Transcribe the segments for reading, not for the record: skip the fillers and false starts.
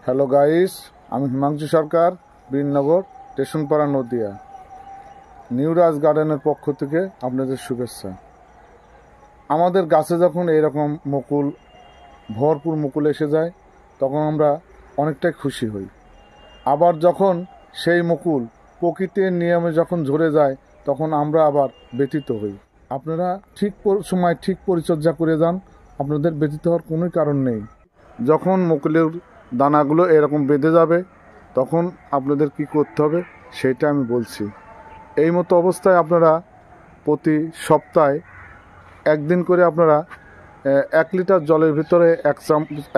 Hello guys, আমি হিমাংশু সরকার, Birnagar স্টেশনপাড়া Nadia. New রাজ গার্ডেনের পক্ষ থেকে আপনাদের শুভেচ্ছা। আমাদের গাছে যখন এইরকম মুকুল, ভরপুর মুকুল এসে যায়, তখন আমরা অনেকটাই খুশি হই। আবার যখন সেই মুকুল প্রকৃতির নিয়মে যখন ঝরে যায়, তখন আমরা আবার ব্যথিত হই। আপনারা ঠিক সময় ঠিক পরিচর্যা করে যান, আপনাদের ব্যথিত হওয়ার কোনো কারণ নেই। যখন মুকুলের দানাগুলো এরকম বেঁধে যাবে, তখন আপনাদের কি করতে হবে সেটা আমি বলছি। এই মতো অবস্থায় আপনারা প্রতি সপ্তাহে একদিন করে আপনারা 1 লিটার জলের ভিতরে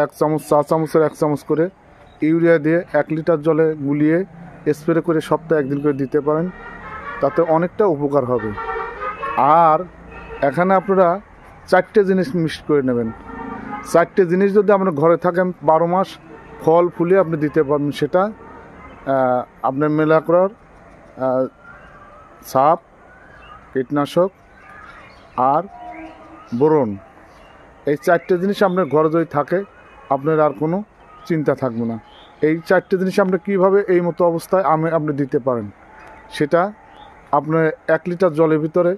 এক চামচ চা চামচের 1 চামচ করে ইউরিয়া দিয়ে 1 লিটার জলে গুলিয়ে স্প্রে করে সপ্তাহে একদিন করে দিতে পারেন, তাতে অনেকটা উপকার হবে। আর এখানে আপনারা 4টে জিনিস মিক্স করে নেবেন। 4টে জিনিস যদি আপনার ঘরে থাকেন, 12 মাস ফল ফুলে আপনি দিতে পারবেন। সেটা আপনার মেলাক্রর, সাপ, কীটনাশক আর বোরন। এই 4টে জিনিস আপনার ঘরে যদি থাকে, আপনার আর কোনো চিন্তা থাকবে না। এই 4টে জিনিস আপনি কীভাবে এই মতো অবস্থায় আপনি দিতে পারেন, সেটা আপনার 1 লিটার জলের ভিতরে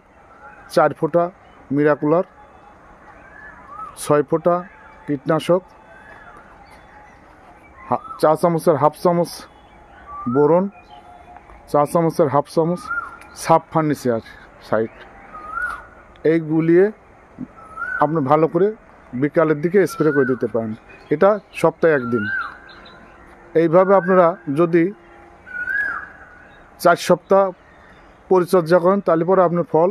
4 ফোঁটা মিরাকুলার, 6 ফোঁটা কীটনাশক, চা চামচের হাফ চামচ বোরন, চা চামচের হাফ চামচ সাব ফার্নিচার সাইড, এই গুলিয়ে আপনি ভালো করে বিকালের দিকে স্প্রে করে দিতে পারেন। এটা সপ্তাহে একদিন। এইভাবে আপনারা যদি 4 সপ্তাহ পরিচর্যা করেন, তাহলে পরে আপনার ফল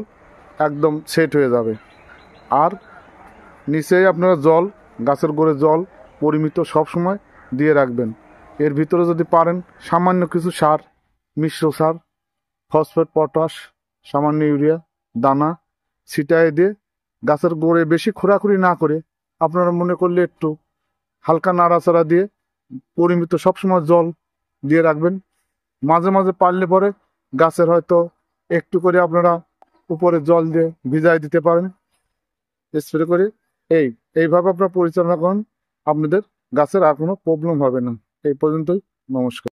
একদম সেট হয়ে যাবে। আর নিচেই আপনারা জল, গাছের গোড়ে জল পরিমিত সব সময় দিয়ে রাখবেন। এর ভিতরে যদি পারেন সামান্য কিছু সার, মিশ্র সার, ফসফেট, পটাশ, সামান্য ইউরিয়া দানা ছিটায় দিয়ে গাছের গোড়ে বেশি খোঁড়াখুড়ি না করে, আপনারা মনে করলে একটু হালকা নাড়াচাড়া দিয়ে পরিমিত সবসময় জল দিয়ে রাখবেন। মাঝে মাঝে পারলে পরে গাছের হয়তো একটু করে আপনারা উপরে জল দিয়ে ভিজাই দিতে পারেন স্প্রে করে। এইভাবে আপনারা পরিচালনা করেন, আপনাদের গাছের আর কোনো প্রবলেম হবে না। এই পর্যন্তই, নমস্কার।